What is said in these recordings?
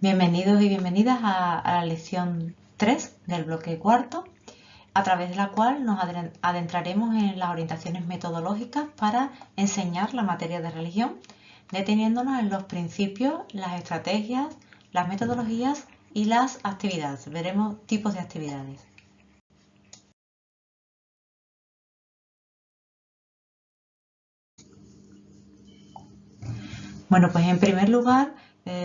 Bienvenidos y bienvenidas a la lección 3 del bloque cuarto, a través de la cual nos adentraremos en las orientaciones metodológicas para enseñar la materia de religión, deteniéndonos en los principios, las estrategias, las metodologías y las actividades. Veremos tipos de actividades. Bueno, pues en primer lugar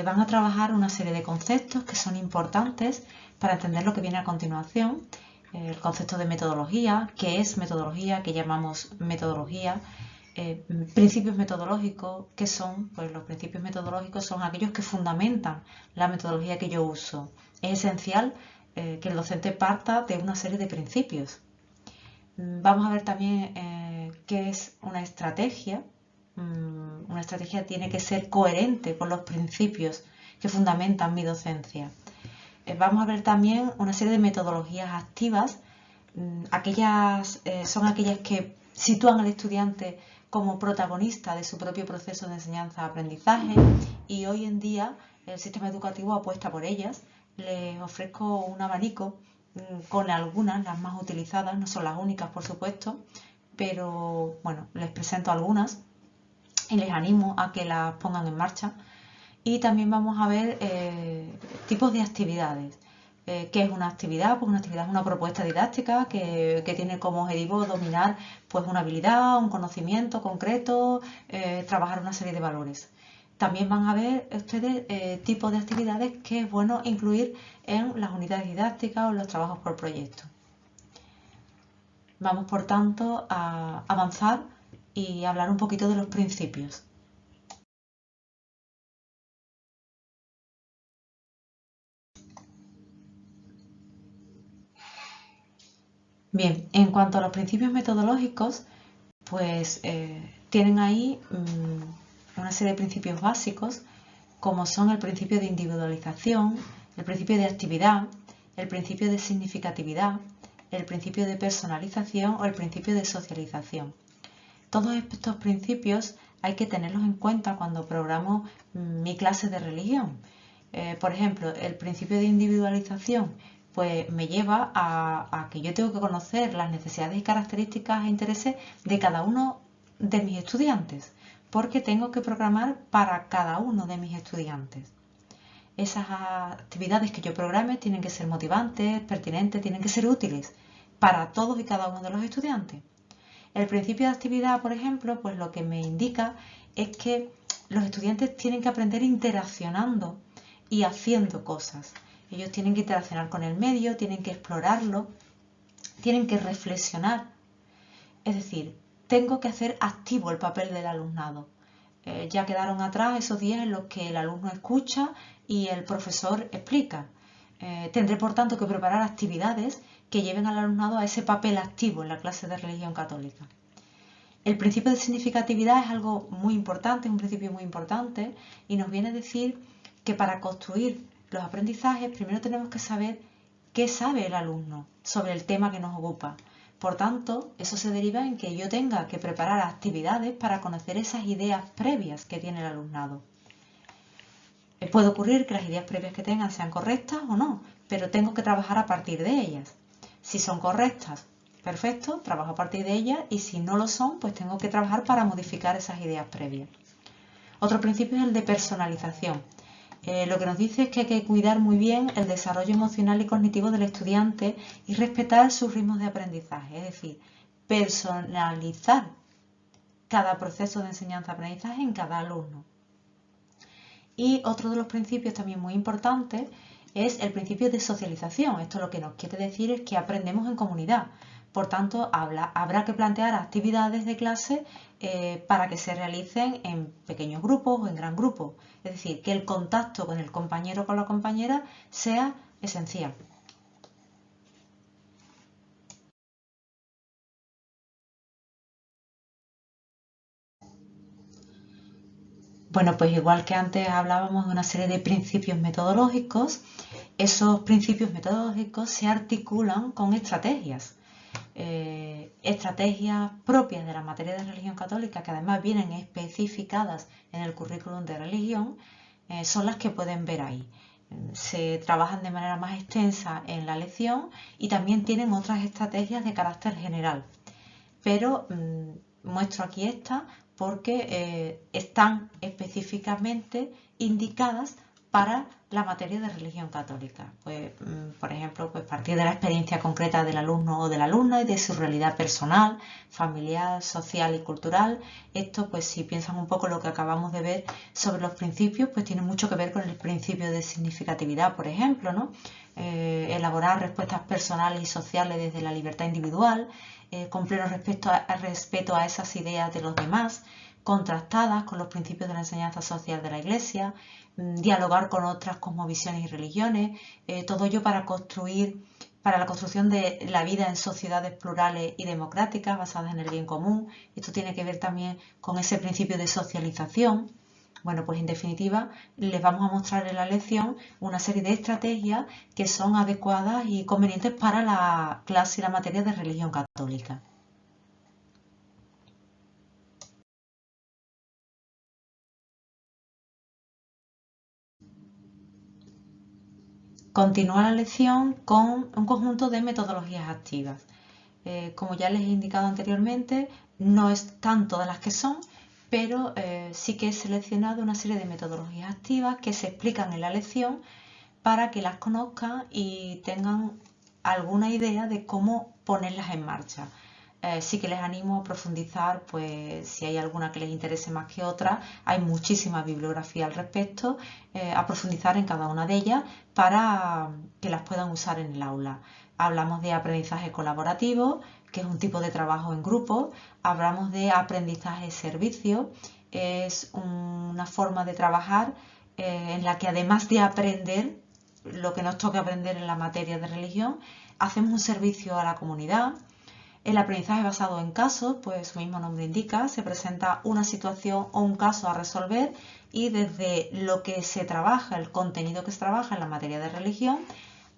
van a trabajar una serie de conceptos que son importantes para entender lo que viene a continuación. El concepto de metodología, qué es metodología, qué llamamos metodología, principios metodológicos, ¿qué son? Pues los principios metodológicos son aquellos que fundamentan la metodología que yo uso. Es esencial que el docente parta de una serie de principios. Vamos a ver también qué es una estrategia. Una estrategia tiene que ser coherente con los principios que fundamentan mi docencia. Vamos a ver también una serie de metodologías activas. Son aquellas que sitúan al estudiante como protagonista de su propio proceso de enseñanza-aprendizaje y hoy en día el sistema educativo apuesta por ellas. Les ofrezco un abanico con algunas, las más utilizadas, no son las únicas por supuesto, pero bueno, les presento algunas y les animo a que las pongan en marcha. Y también vamos a ver tipos de actividades. ¿Qué es una actividad? Pues una actividad es una propuesta didáctica que tiene como objetivo dominar pues, una habilidad, un conocimiento concreto, trabajar una serie de valores. También van a ver ustedes tipos de actividades que es bueno incluir en las unidades didácticas o en los trabajos por proyecto. Vamos, por tanto, a avanzar y hablar un poquito de los principios. Bien, en cuanto a los principios metodológicos, pues tienen ahí una serie de principios básicos, como son el principio de individualización, el principio de actividad, el principio de significatividad, el principio de personalización o el principio de socialización. Todos estos principios hay que tenerlos en cuenta cuando programo mi clase de religión. Por ejemplo, el principio de individualización pues me lleva a que yo tengo que conocer las necesidades y características e intereses de cada uno de mis estudiantes, porque tengo que programar para cada uno de mis estudiantes. Esas actividades que yo programe tienen que ser motivantes, pertinentes, tienen que ser útiles para todos y cada uno de los estudiantes. El principio de actividad, por ejemplo, pues lo que me indica es que los estudiantes tienen que aprender interaccionando y haciendo cosas. Ellos tienen que interaccionar con el medio, tienen que explorarlo, tienen que reflexionar. Es decir, tengo que hacer activo el papel del alumnado. Ya quedaron atrás esos días en los que el alumno escucha y el profesor explica. Tendré, por tanto, que preparar actividades que lleven al alumnado a ese papel activo en la clase de religión católica. El principio de significatividad es algo muy importante, es un principio muy importante y nos viene a decir que para construir los aprendizajes primero tenemos que saber qué sabe el alumno sobre el tema que nos ocupa. Por tanto, eso se deriva en que yo tenga que preparar actividades para conocer esas ideas previas que tiene el alumnado. Puede ocurrir que las ideas previas que tengan sean correctas o no, pero tengo que trabajar a partir de ellas. Si son correctas, perfecto, trabajo a partir de ellas y si no lo son, pues tengo que trabajar para modificar esas ideas previas. Otro principio es el de personalización. Lo que nos dice es que hay que cuidar muy bien el desarrollo emocional y cognitivo del estudiante y respetar sus ritmos de aprendizaje, es decir, personalizar cada proceso de enseñanza-aprendizaje en cada alumno. Y otro de los principios también muy importantes es el principio de socialización. Esto lo que nos quiere decir es que aprendemos en comunidad. Por tanto, habrá que plantear actividades de clase para que se realicen en pequeños grupos o en gran grupos. Es decir, que el contacto con el compañero o con la compañera sea esencial. Bueno, pues igual que antes hablábamos de una serie de principios metodológicos, esos principios metodológicos se articulan con estrategias. Estrategias propias de la materia de religión católica, que además vienen especificadas en el currículum de religión, son las que pueden ver ahí. se trabajan de manera más extensa en la lección y también tienen otras estrategias de carácter general. Pero muestro aquí esta porque están específicamente indicadas para la materia de religión católica. Pues, por ejemplo, pues partir de la experiencia concreta del alumno o de la alumna y de su realidad personal, familiar, social y cultural. Esto, pues si piensan un poco lo que acabamos de ver sobre los principios, pues tiene mucho que ver con el principio de significatividad, por ejemplo, ¿no? Elaborar respuestas personales y sociales desde la libertad individual, con pleno respeto a esas ideas de los demás, contrastadas con los principios de la enseñanza social de la Iglesia, dialogar con otras cosmovisiones y religiones, todo ello para la construcción de la vida en sociedades plurales y democráticas basadas en el bien común. Esto tiene que ver también con ese principio de socialización. Bueno, pues en definitiva les vamos a mostrar en la lección una serie de estrategias que son adecuadas y convenientes para la clase y la materia de religión católica. Continúa la lección con un conjunto de metodologías activas. Como ya les he indicado anteriormente, no están todas las que son, pero sí que he seleccionado una serie de metodologías activas que se explican en la lección para que las conozcan y tengan alguna idea de cómo ponerlas en marcha. Sí que les animo a profundizar, pues si hay alguna que les interese más que otra, hay muchísima bibliografía al respecto, a profundizar en cada una de ellas para que las puedan usar en el aula. Hablamos de aprendizaje colaborativo, que es un tipo de trabajo en grupo. Hablamos de aprendizaje servicio, es una forma de trabajar en la que además de aprender lo que nos toca aprender en la materia de religión, hacemos un servicio a la comunidad. El aprendizaje basado en casos, pues su mismo nombre indica, se presenta una situación o un caso a resolver y desde lo que se trabaja, el contenido que se trabaja en la materia de religión,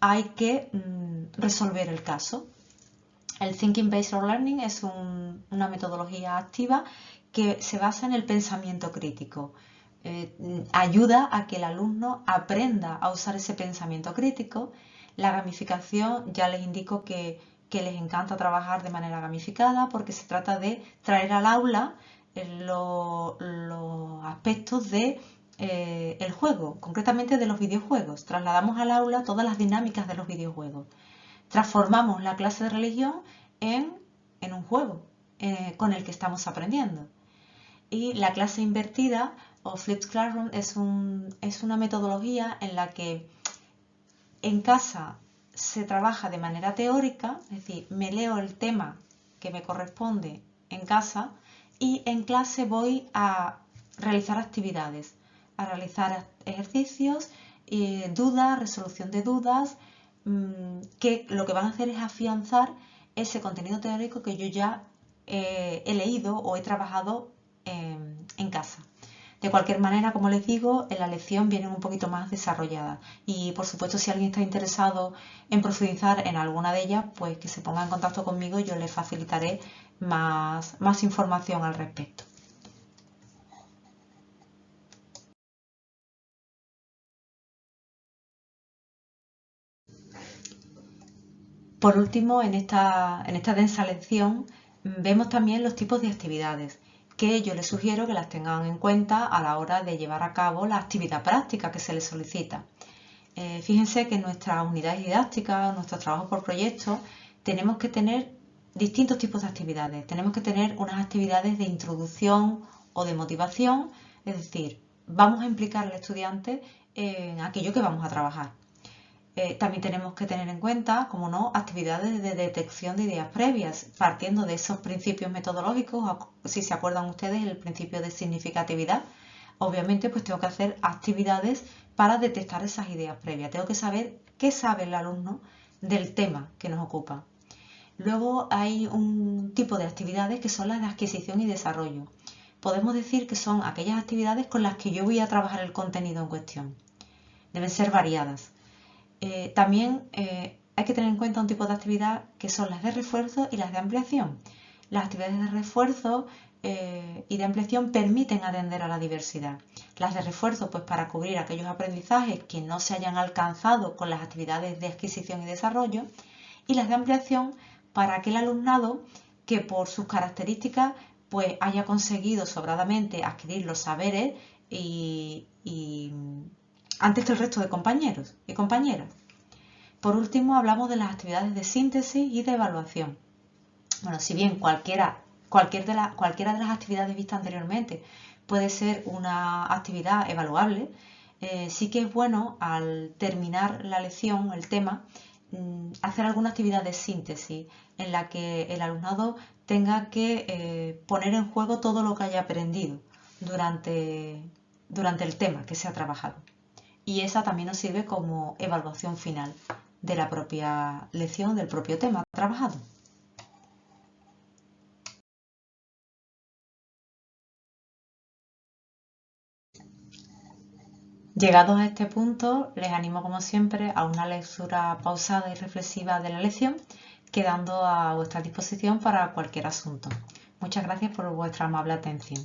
hay que resolver el caso. El Thinking Based Learning es una metodología activa que se basa en el pensamiento crítico. Ayuda a que el alumno aprenda a usar ese pensamiento crítico. La gamificación, ya les indico que les encanta trabajar de manera gamificada porque se trata de traer al aula los aspectos de el juego, concretamente de los videojuegos. Trasladamos al aula todas las dinámicas de los videojuegos. Transformamos la clase de religión en un juego con el que estamos aprendiendo. Y la clase invertida o Flipped Classroom es una metodología en la que en casa se trabaja de manera teórica, es decir, me leo el tema que me corresponde en casa y en clase voy a realizar actividades, a realizar ejercicios, dudas, resolución de dudas, que lo que van a hacer es afianzar ese contenido teórico que yo ya he leído o he trabajado en casa. De cualquier manera, como les digo, en la lección vienen un poquito más desarrolladas y por supuesto si alguien está interesado en profundizar en alguna de ellas, pues que se ponga en contacto conmigo y yo les facilitaré más información al respecto. Por último, en esta densa lección vemos también los tipos de actividades que yo les sugiero que las tengan en cuenta a la hora de llevar a cabo la actividad práctica que se les solicita. Fíjense que en nuestras unidades didácticas, nuestros trabajos por proyectos, tenemos que tener distintos tipos de actividades. Tenemos que tener unas actividades de introducción o de motivación, es decir, vamos a implicar al estudiante en aquello que vamos a trabajar. También tenemos que tener en cuenta, como no, actividades de detección de ideas previas, partiendo de esos principios metodológicos, si se acuerdan ustedes, el principio de significatividad. Obviamente, pues tengo que hacer actividades para detectar esas ideas previas. Tengo que saber qué sabe el alumno del tema que nos ocupa. Luego hay un tipo de actividades que son las de adquisición y desarrollo. Podemos decir que son aquellas actividades con las que yo voy a trabajar el contenido en cuestión. Deben ser variadas. También hay que tener en cuenta un tipo de actividad que son las de refuerzo y las de ampliación. las actividades de refuerzo y de ampliación permiten atender a la diversidad. Las de refuerzo, pues para cubrir aquellos aprendizajes que no se hayan alcanzado con las actividades de adquisición y desarrollo, y las de ampliación para aquel alumnado que por sus características pues haya conseguido sobradamente adquirir los saberes y antes que el resto de compañeros y compañeras. Por último, hablamos de las actividades de síntesis y de evaluación. Bueno, si bien cualquiera de las actividades vistas anteriormente puede ser una actividad evaluable, sí que es bueno al terminar la lección, el tema, hacer alguna actividad de síntesis en la que el alumnado tenga que poner en juego todo lo que haya aprendido durante el tema que se ha trabajado. Y esa también nos sirve como evaluación final de la propia lección, del propio tema trabajado. Llegados a este punto, les animo como siempre a una lectura pausada y reflexiva de la lección, quedando a vuestra disposición para cualquier asunto. Muchas gracias por vuestra amable atención.